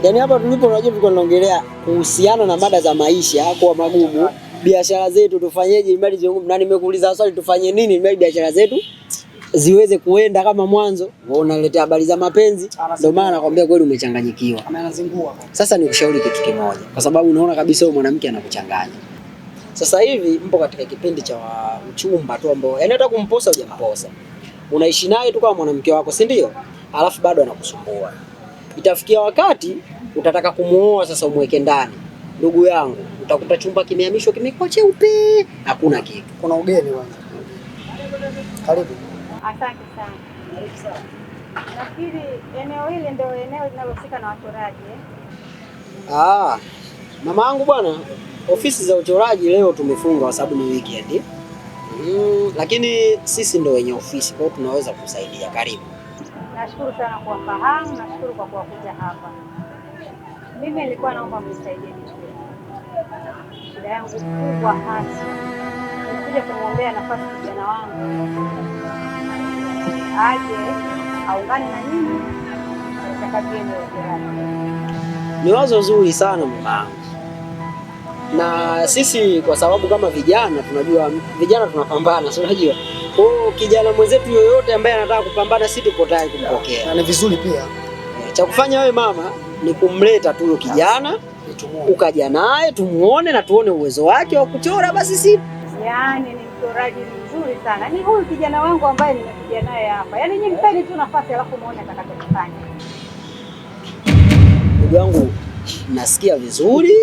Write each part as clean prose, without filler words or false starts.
Yaani hapa tulipo unajua tulikuwa tunaongelea kuhusiana na mada za maisha kwa magumu, biashara zetu tufanyeje ili na nimekuuliza swali tufanye nini ili biashara zetu ziweze kuenda kama mwanzo. Wewe unaletea habari za mapenzi, ndio maana nakwambia kweli umechanganyikiwa. Anazingua. Sasa nikushauri kitu kimoja, kwa sababu unaona kabisa wewe mwanamke anakuchanganya. Sasa hivi mpo katika kipindi cha uchumba tu ambao yani hata kumposa hujamposa. Unaishi naye tu kama mwanamke wako, si ndio? Alafu bado anakusumbua. Itafikia wakati utataka kumuoa sasa umweke ndani. Ndugu yangu, utakuta chumba kimehamishwa kimekuwa cheupe, hakuna kitu. Kuna ugeni kwanza. Karibu. Asante sana. Nafikiri eneo hili ndio eneo linalohusika na wachoraji. Mama yangu bwana, ofisi za uchoraji leo tumefunga kwa sababu ni weekend. Lakini sisi ndio wenye ofisi, kwa hiyo tunaweza kusaidia. Karibu. Nashukuru sana kwa fahamu, nashukuru kwa kuwakuja hapa. Mimi nilikuwa naomba mnisaidie kitu. Shida yangu kubwa hasa nikuja kumwombea nafasi kijana wangu aje aungane na nyinyi katika kazi yenu ya uchoraji. Ni wazo zuri sana mama. Na sisi kwa sababu kama vijana tunajua vijana tunapambana, si unajua. Kwa hiyo kijana mwenzetu yoyote ambaye anataka kupambana sisi tuko tayari kumpokea. Na ni vizuri pia. Cha kufanya wewe mama ni kumleta tu huyo kijana, ukaja naye tumuone na tuone uwezo wake wa kuchora basi si. Yaani ni mchoraji mzuri sana. Ni huyu kijana wangu ambaye nimekuja naye hapa. Yaani nyinyi mpeni tu nafasi alafu muone atakachofanya. Ndugu yangu nasikia vizuri.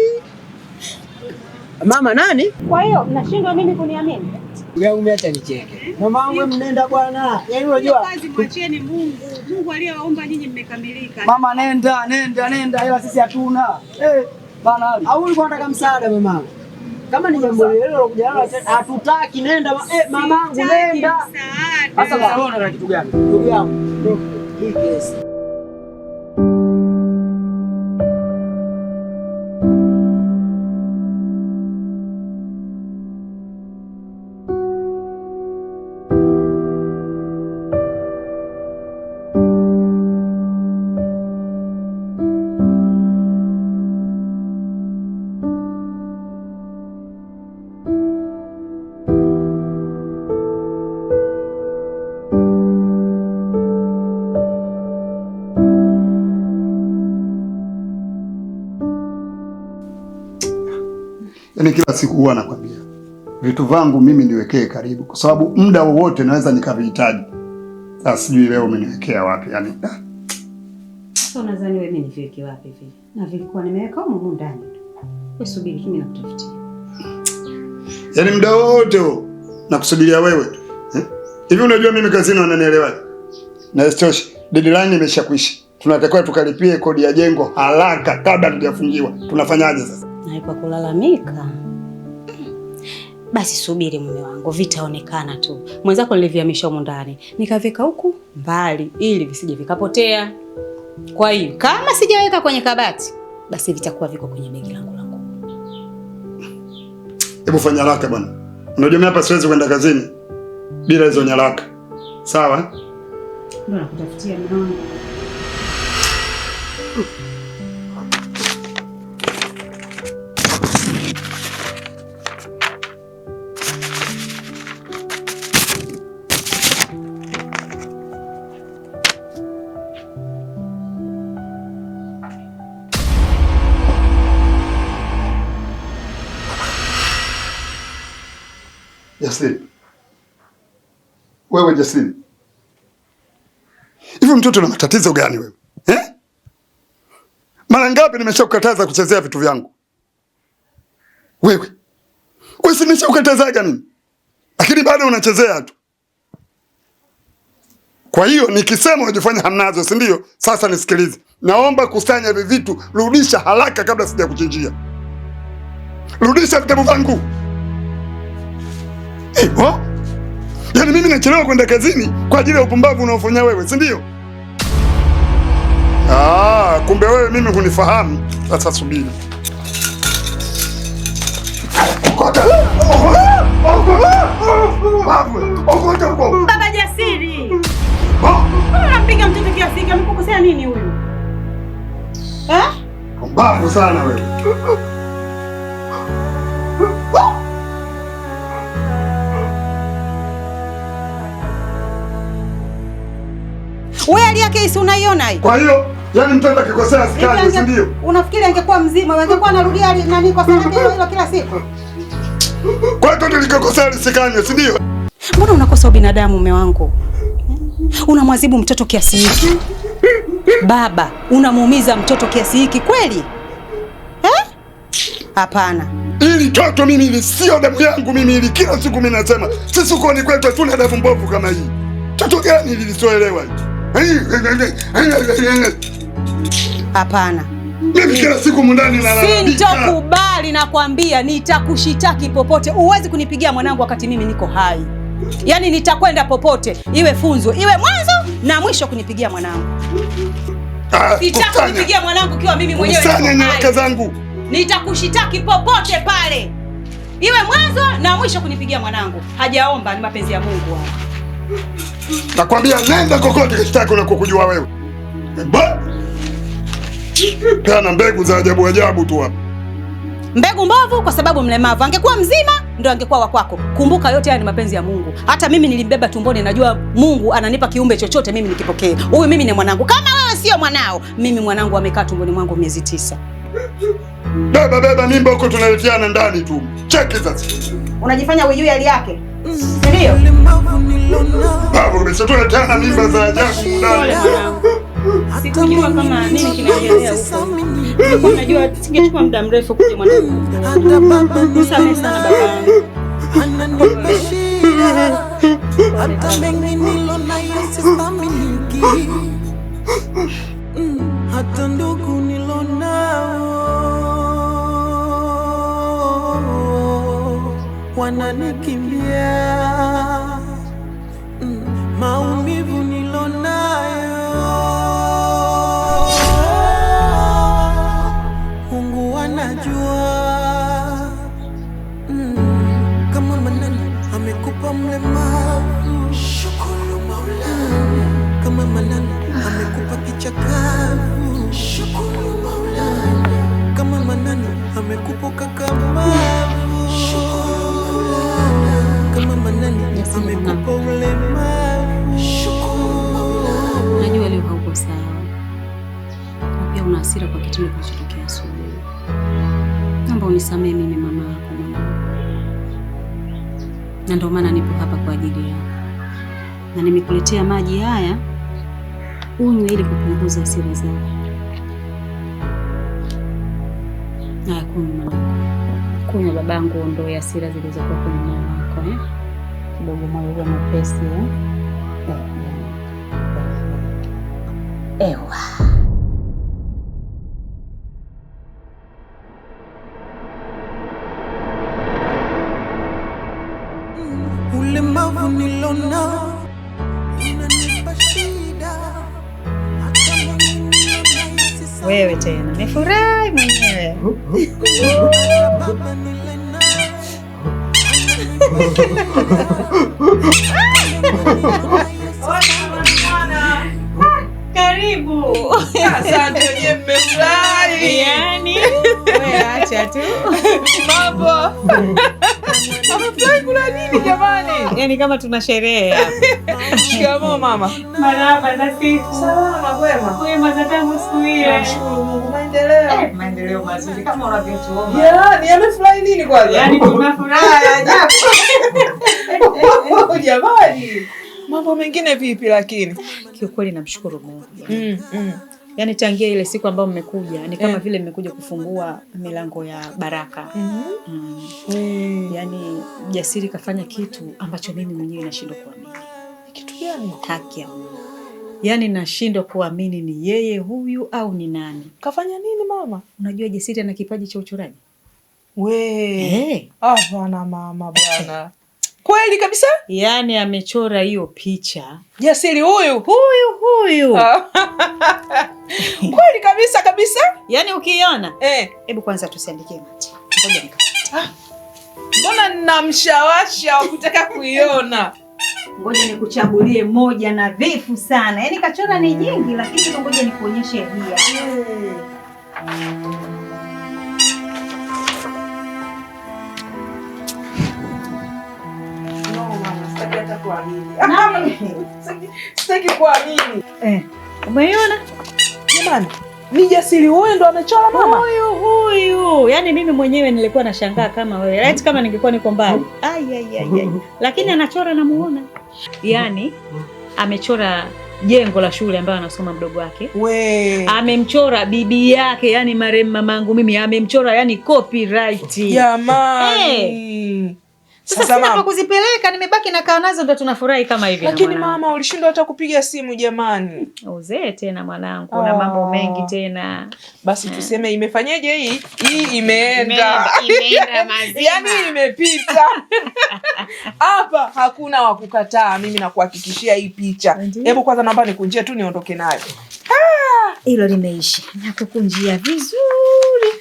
Mama nani? Kwa hiyo mnashindwa mimi kuniamini? Ndugu yangu mimi acha nicheke. Mama wangu mnenda bwana. Yaani unajua kazi mwacheni Mungu. Mungu aliyewaumba nyinyi mmekamilika. Mama nenda ila sisi hatuna. Bana Ali. Au ulikuwa unataka msaada mama? Kama ni jambo lile la kujana hatutaki nenda mamangu nenda. Sasa wewe unataka kitu gani? Ndugu yangu. Hii kesi. Yaani kila siku huwa nakwambia vitu vangu mimi niwekee karibu kwa sababu muda wowote naweza nikavihitaji. Sasa sijui leo umeniwekea wapi yani. Sasa unadhani wewe mimi niweke wapi hivi? Na vilikuwa nimeweka huko ndani. Wewe subiri tu mimi nakutafutia. Yaani muda wote nakusubiria wewe. Hivi unajua mimi kazini wananielewa? Na isitoshe deadline imeshakwisha. Tunatakiwa tukalipie kodi ya jengo haraka kabla tujafungiwa. Tunafanyaje sasa? Na kwa kulalamika. Basi subiri mume wangu, vitaonekana tu. Mwenzako nilivihamisha huko ndani, nikavika huku mbali ili visije vikapotea. Kwa hiyo kama sijaweka kwenye kabati, basi vitakuwa viko kwenye begi langu la nguo. Hebu fanya haraka bwana. Unajua mimi hapa siwezi kwenda kazini bila hizo nyaraka. Sawa? Ndio nakutafutia mume wangu. Jasiri. Wewe Jasiri. Hivi mtoto na matatizo gani wewe? Mara ngapi nimeshakukataza kuchezea vitu vyangu? Wewe si nimeshakukatazaga mimi? Lakini bado unachezea tu. Kwa hiyo nikisema unajifanya hamnazo, si ndio? Sasa nisikilize. Naomba kusanya hivi vitu, rudisha haraka kabla sijakuchinjia. Rudisha vitabu vangu. Yaani mimi nachelewa kwenda kazini kwa ajili ya upumbavu unaofanya wewe, si ndio? Kumbe wewe mimi hunifahamu. Sasa subiri. Baba Jasiri. Unampiga mtoto kiasi gani? Amekukosea nini huyu? Babu sana wewe. Wewe hali yake hii unaiona hii? Kwa hiyo, yani mtoto akikosea sikali, si ndio? Unafikiri angekuwa mzima, angekuwa anarudia nani kwa sana hilo kila siku? Kwa hiyo mtoto likikosea lisikanye, si ndio? Mbona unakosa ubinadamu mume wangu? Unamwadhibu mtoto kiasi hiki? Baba, unamuumiza mtoto kiasi hiki kweli? Hapana. Ili toto mimi ili sio damu yangu mimi ili kila siku mimi nasema sisi uko ni kwetu tuna damu mbovu kama hii. Toto gani ili lisioelewa hii? Hapana. Mimi kila siku mundani na Sitokubali nakwambia, nitakushitaki popote. Huwezi kunipigia mwanangu wakati mimi niko hai. Yaani nitakwenda popote, iwe funzo, iwe mwanzo na mwisho kunipigia mwanangu. Sitaki kunipigia mwanangu kiwa mimi mwenyewe niko hai. Nyaka zangu. Nitakushitaki popote pale. Iwe mwanzo na mwisho kunipigia mwanangu. Hajaomba, ni mapenzi ya Mungu hayo. Nakwambia nenda kokote kishtaki unakokujua wewe. Kana mbegu za ajabu ajabu tu hapa. Mbegu mbovu kwa sababu mlemavu. Angekuwa mzima ndio angekuwa wa kwako. Kumbuka yote haya ni mapenzi ya Mungu. Hata mimi nilimbeba tumboni, najua Mungu ananipa kiumbe chochote mimi nikipokee. Huyu mimi ni mwanangu. Kama wewe sio mwanao, mimi mwanangu amekaa tumboni mwangu miezi 9. Beba mimba huko tunaletiana ndani tu. Cheki sasa. Unajifanya hujui hali yake. Ndio? Babu umeshatuletiana mimba za ajabu ndani. Sikujua kama nini kinaendelea huko. Nilikuwa najua singechukua muda mrefu kuja mwanangu. Nisamehe sana babangu. Hata mengi nilonayo sisaminiki. Hata ndugu nilonao wananikimbia. Maumivu nilonayo Mungu anajua. Kama Manani amekupa mlemavu, shukuru Maulana. Kama Manani amekupa kichakavu, shukuru Maulana. Kama Manani amekupa kakamavu, shukuru Maulana. Kama Manani amekupa ulemavu, shukuru Maulana. Najua leo hauko sawa. Na pia una hasira kwa kitendo kilichotokea asubuhi. Naomba unisamehe mimi mama yako mwanangu. Na ndio maana nipo hapa kwa ajili yako. Na nimekuletea maji haya unywe ili kupunguza hasira zako. Na kunywa babangu, ondoe hasira zilizokuwa kwenye moyo wako kidogo, moyo uwe mwepesi Ewa. Ulemavu nilonao unanipa shida. Wewe tena nifurahi mwenyewe. Baba nilenao Karibu. Asante nye mmefurahi. Yani wewe acha tu. Mambo. Amefurahi kula nini jamani? Yani kama tuna sherehe hapa. Shikamoo mama. Marhaba nasifu. Salama kwema. Kwema za tangu siku ile. Nashukuru Mungu. Maendeleo. Maendeleo mazuri kama unavyotuona. Yaani amefurahi nini kwanza? Yani tunafurahi ajabu. Jamani. Mambo mengine vipi lakini? Kiukweli namshukuru Mungu. Yaani tangia ile siku ambayo mmekuja ni kama vile mmekuja kufungua milango ya baraka. Yaani Jasiri kafanya kitu ambacho mimi mwenyewe nashindwa kuamini. Kitu gani? Haki ya Mungu. Yaani nashindwa kuamini ni yeye huyu au ni nani. Kafanya nini mama? Unajua Jasiri ana kipaji cha uchoraji? Hapana mama bwana. Kweli kabisa? Yaani amechora hiyo picha. Jasiri huyu. Kweli kabisa. Yaani ukiiona? Hebu kwanza tusiandikie mate. Ngoja nikapata. Mbona nina mshawasha wa kutaka kuiona? Ngoja nikuchagulie moja nadhifu sana. Yaani kachora ni jingi lakini ngoja nikuonyeshe hii. Sitaki kuamini. Umeiona? Jamani, ni Jasiri huyu ndo amechora mama? Huyu. Yaani mimi mwenyewe nilikuwa nashangaa kama wewe. Right, kama ningekuwa niko mbali. Ai. Lakini anachora namuona. Yaani amechora jengo la shule ambayo anasoma mdogo wake. Amemchora bibi yake, yani marehemu mamangu mimi, amemchora yani copyright. Jamani. Sasa sina pa kuzipeleka, nimebaki na kaa nazo, ndo tunafurahi kama hivi. Lakini mama, ulishindwa hata kupiga simu jamani. Uzee tena mwanangu, na mambo mengi tena. Basi tuseme imefanyaje hii? Hii imeenda mazima. Yaani imepita. Hapa hakuna wa kukataa, mimi nakuhakikishia hii picha. Hebu kwanza naomba nikunjie tu niondoke nayo. Hilo limeisha. Nakukunjia vizuri.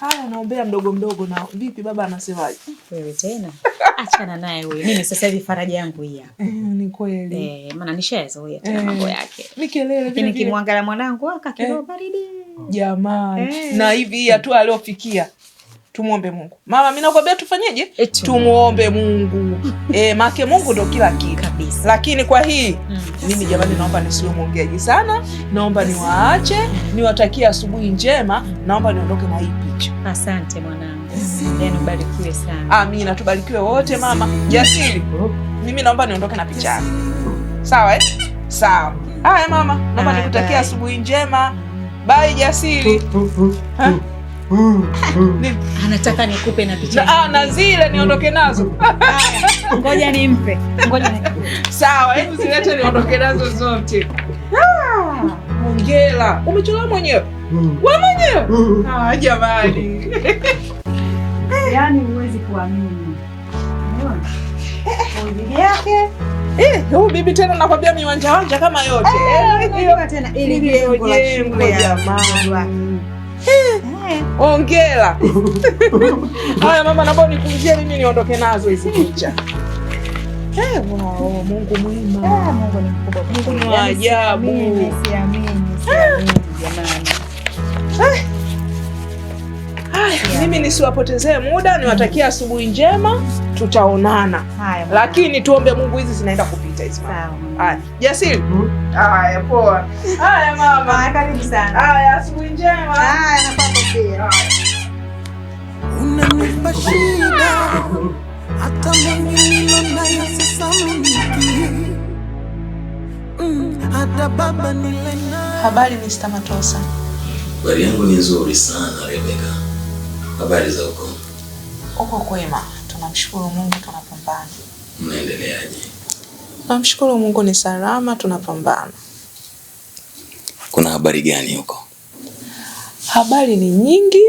Haya naombea mdogo na vipi baba anasemaje? Wewe tena. Achana naye huyo. Mimi sasa hivi faraja yangu hii hapa. Ni kweli. Maana nishazoea tena mambo yake. Mikelele vile. Nikimwangalia mwanangu akakiro baridi. Jamani. Na hivi hatua aliofikia. Tumuombe Mungu. Mama, mimi nakwambia tufanyeje? Tumuombe Mungu. Make Mungu ndo kila kitu kabisa. Lakini kwa hii mimi jamani, naomba nisiwe mwongeaji sana. Naomba niwaache, niwatakie asubuhi njema. Naomba niondoke na hii picha. Asante mwanangu. Yaani ubarikiwe sana. Amina, tubarikiwe wote mama. Jasiri, mimi naomba niondoke na picha yako. Sawa Sawa. Haya mama, naomba nikutakie asubuhi njema. Bye Jasiri. Anataka nikupe na picha. Na zile niondoke nazo. Ngoja nimpe. Sawa, hebu zilete niondoke nazo zote. Hongera. Umechora mwenyewe? Wewe mwenyewe? Jamani. Yaani huwezi kuamini. Unaona? Bibi yake. Huyu bibi tena nakwambia miwanja kama yote. Tena ili jengo la shule jamani. Hongera. Haya mama, naomba nikunjie mimi niondoke nazo hizi picha. Wow, Mungu mwema. Mungu ni mkubwa. Mungu ni wa ajabu. Siamini jamani. Mimi nisiwapotezee muda, niwatakia asubuhi njema, tutaonana. Lakini tuombe Mungu hizi zinaenda kupita hizi mama. Haya, Jasiri. Haya, poa. Haya mama. Haya, karibu sana. Haya, asubuhi njema. Haya, na kwako pia. Unanipa shida, hata mengi nilionayo sisamiki. Hata baba nilena. Habari Mr. Matosa. Habari yangu ni nzuri sana Rebeka. Habari za huko? Uko kwema, tunamshukuru Mungu, tunapambana. Mnaendeleaje? Tunamshukuru Mungu ni salama, tunapambana. Kuna habari gani huko? Habari ni nyingi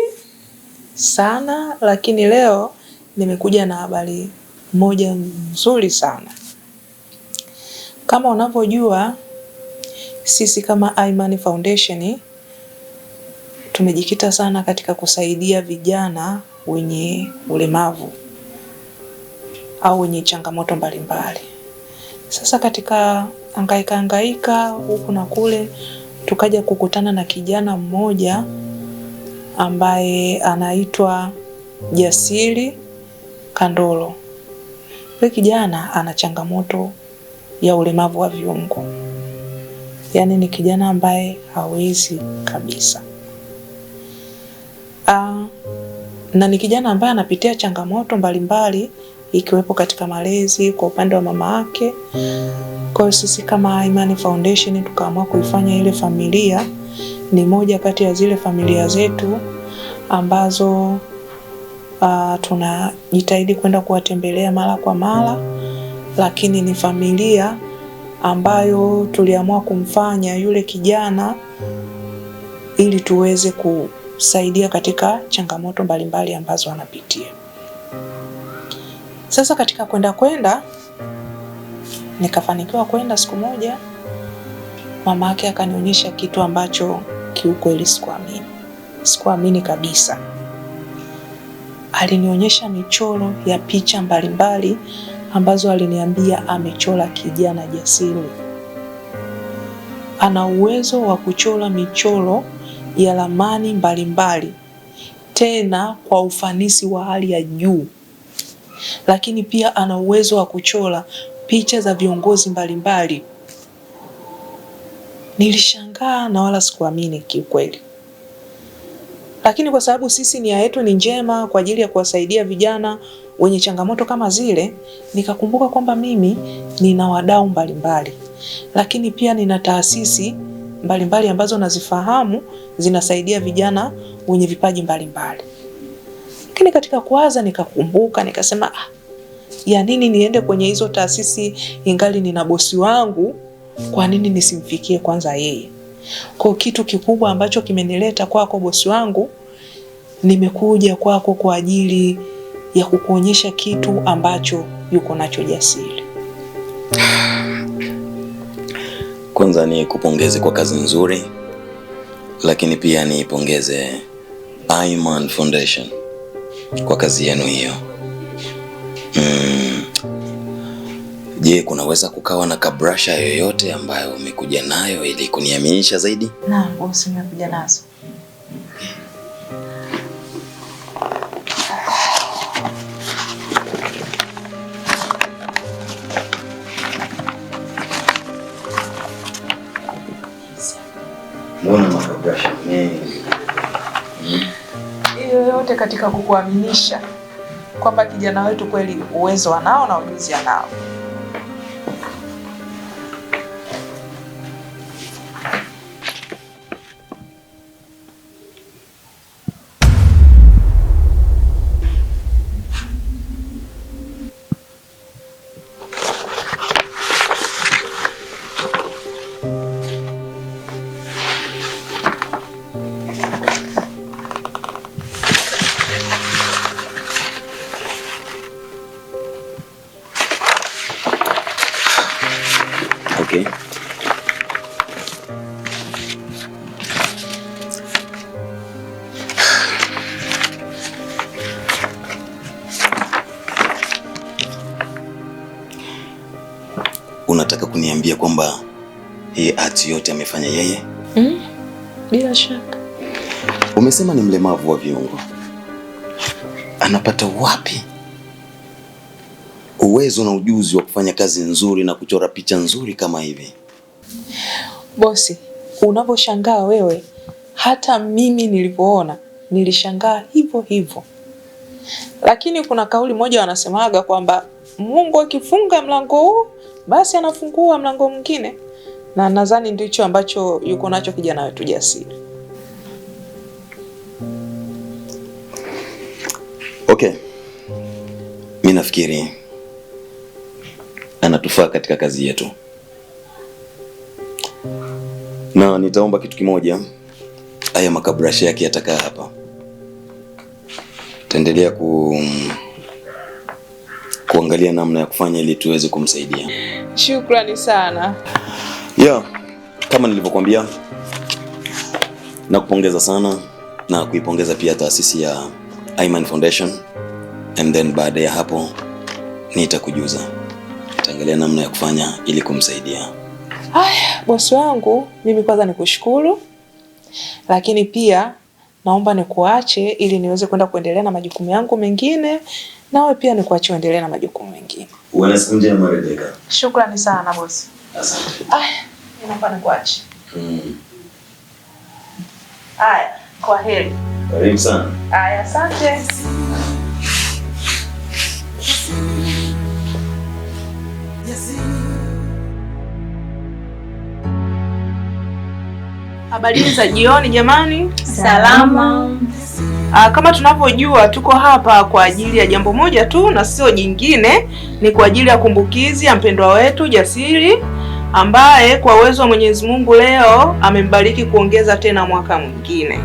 sana, lakini leo nimekuja na habari moja nzuri sana. Kama unavyojua, sisi kama Imani Foundation tumejikita sana katika kusaidia vijana wenye ulemavu au wenye changamoto mbalimbali. Sasa katika hangaika huku na kule, tukaja kukutana na kijana mmoja ambaye anaitwa Jasiri Kandolo. Yule kijana ana changamoto ya ulemavu wa viungo. Yaani ni kijana ambaye hawezi kabisa. Na ni kijana ambaye anapitia changamoto mbalimbali ikiwepo katika malezi kwa upande wa mama yake. Kwa hiyo sisi kama Imani Foundation tukaamua kuifanya ile familia ni moja kati ya zile familia zetu ambazo tunajitahidi kwenda kuwatembelea mara kwa mara, lakini ni familia ambayo tuliamua kumfanya yule kijana ili tuweze kusaidia katika changamoto mbalimbali ambazo anapitia. Sasa katika kwenda nikafanikiwa kwenda siku moja, mama yake akanionyesha kitu ambacho kiukweli sikuamini kabisa. Alinionyesha michoro ya picha mbalimbali ambazo aliniambia amechora kijana Jasiri. Ana uwezo wa kuchora michoro ya ramani mbalimbali, tena kwa ufanisi wa hali ya juu. Lakini pia ana uwezo wa kuchora picha za viongozi mbalimbali. Nilishangaa na wala sikuamini kiukweli. Lakini kwa sababu sisi nia yetu ni njema kwa ajili ya kuwasaidia vijana wenye changamoto kama zile, nikakumbuka kwamba mimi nina wadau mbalimbali. Lakini pia nina taasisi mbalimbali ambazo nazifahamu zinasaidia vijana wenye vipaji mbalimbali. Lakini katika kuwaza nikakumbuka, nikasema ya nini niende kwenye hizo taasisi ingali nina bosi wangu, kwa nini nisimfikie kwanza yeye? Kwa kitu kikubwa ambacho kimenileta kwako bosi wangu, nimekuja kwako kwa ajili ya kukuonyesha kitu ambacho yuko nacho Jasiri. Kwanza ni kupongeze kwa kazi nzuri, lakini pia nipongeze Iman Foundation kwa kazi yenu hiyo. Je, kunaweza kukawa na kabrasha yoyote ambayo umekuja nayo ili kuniaminisha zaidi? Naam, bosi, nimekuja nazo. Mbona makabrasha mengi? Hiyo yote katika kukuaminisha kwamba kijana wetu kweli uwezo anao na ujuzi anao. Okay. Unataka kuniambia kwamba hii ati yote amefanya yeye? Bila shaka. Umesema ni mlemavu wa viungo. Anapata wapi uwezo na ujuzi wa kufanya kazi nzuri na kuchora picha nzuri kama hivi? Bosi, unaposhangaa wewe, hata mimi nilipoona nilishangaa hivyo hivyo. Lakini kuna kauli moja wanasemaga kwamba Mungu akifunga mlango huu, basi anafungua mlango mwingine. Na nadhani ndicho ambacho yuko nacho kijana wetu Jasiri. Okay. Mimi nafikiri anatufaa katika kazi yetu. Na nitaomba kitu kimoja, haya makabrasha yake yatakaa hapa. Taendelea kuangalia namna ya kufanya ili tuweze kumsaidia. Shukrani sana. Kama nilivyokuambia, nakupongeza sana na kuipongeza pia taasisi ya Iman Foundation, and then baada ya hapo nitakujuza. Nitaangalia namna ya kufanya ili kumsaidia. Haya, bosi wangu, mimi kwanza nikushukuru. Lakini pia naomba nikuache ili niweze kwenda kuendelea na majukumu yangu mengine, nawe pia nikuache uendelee na majukumu mengine. Uwe na siku njema Rebecca. Shukrani sana bosi. Asante. Naomba nikuache. Haya, kwa heri. Karibu sana. Haya, asante. Habari za jioni jamani. Salama. Kama tunavyojua tuko hapa kwa ajili ya jambo moja tu na sio jingine, ni kwa ajili ya kumbukizi ya mpendwa wetu Jasiri ambaye kwa uwezo wa Mwenyezi Mungu leo amembariki kuongeza tena mwaka mwingine.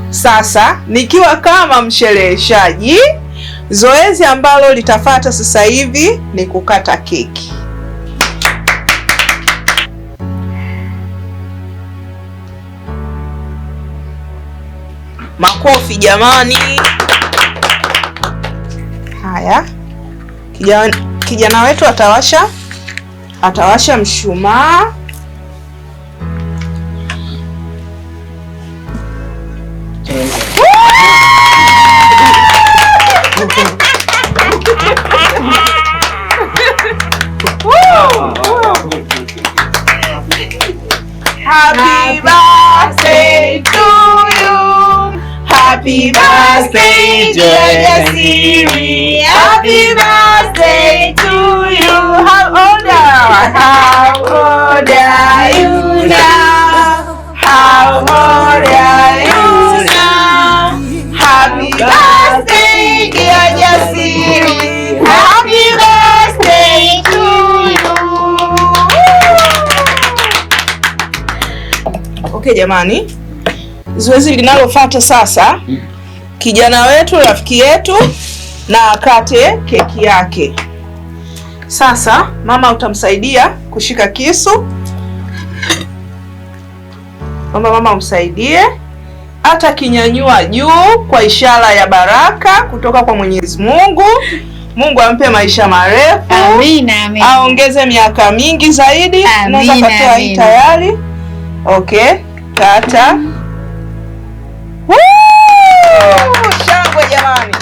Sasa nikiwa kama mshereheshaji, zoezi ambalo litafuata sasa hivi ni kukata keki. Makofi jamani. Haya. Kijana wetu atawasha mshumaa. birthday to you. Happy birthday, dear Jasiri. Happy birthday to you. How old are you now? How old are you now? Happy birthday, dear Jasiri. Happy birthday to you. Okay jamani, zoezi linalofuata sasa, kijana wetu, rafiki yetu, na akate keki yake. Sasa mama utamsaidia kushika kisu. Mama umsaidie. Hata kinyanyua juu kwa ishara ya baraka kutoka kwa Mwenyezi Mungu. Mungu ampe maisha marefu. Amina, amina. Aongeze miaka mingi zaidi. Unaweza katoa hii tayari. Okay, kata. Shangwe jamani.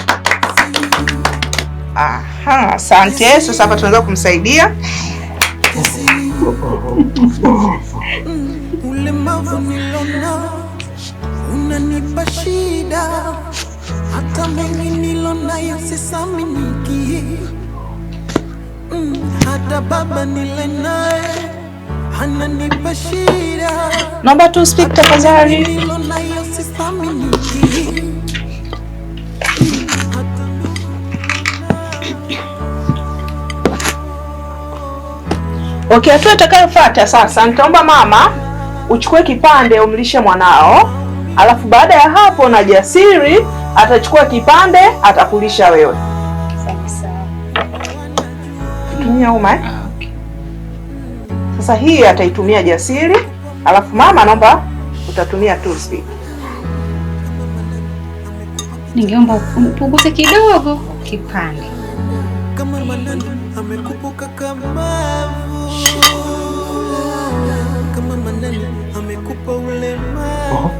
Aha, asante. Sasa hapa tunaweza kumsaidia. Ulemavu nilona unanipa shida, hata mengi nilonayo sisaminiki. Hata baba nile naye ananipa shida. Naomba tu speak tafadhali. Nilonayo sisaminiki. Okay, hatua itakayofuata sasa, nitaomba mama uchukue kipande umlishe mwanao, alafu baada ya hapo na Jasiri atachukua kipande atakulisha wewe. Tumia uma eh? Sasa hii ataitumia Jasiri, alafu mama naomba utatumia toothpick. Ningeomba upunguze kidogo kipande. Kama manani amekupuka kamavu, kama manani amekupa ulemavu.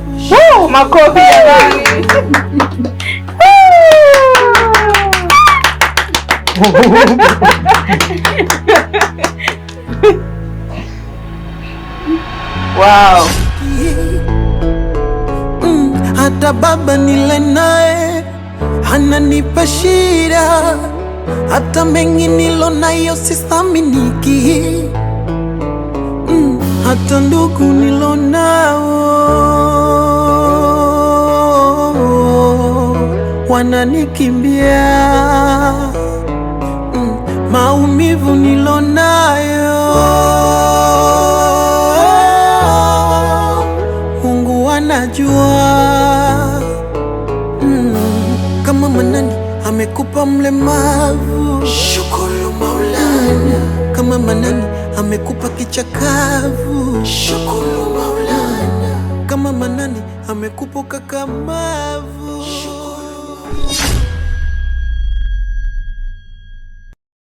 Makofi jamani. Wow. Hata baba nile naye ananipa shida, hata mengi nilonayo sisaminiki. Hata ndugu nilonao wananikimbia. Maumivu nilonayo Mungu anajua. Kama manani amekupa mlemavu, shukuru Maulana. Kama manani amekupa kichakavu, shukuru Maulana. Kama manani amekupa kakamavu,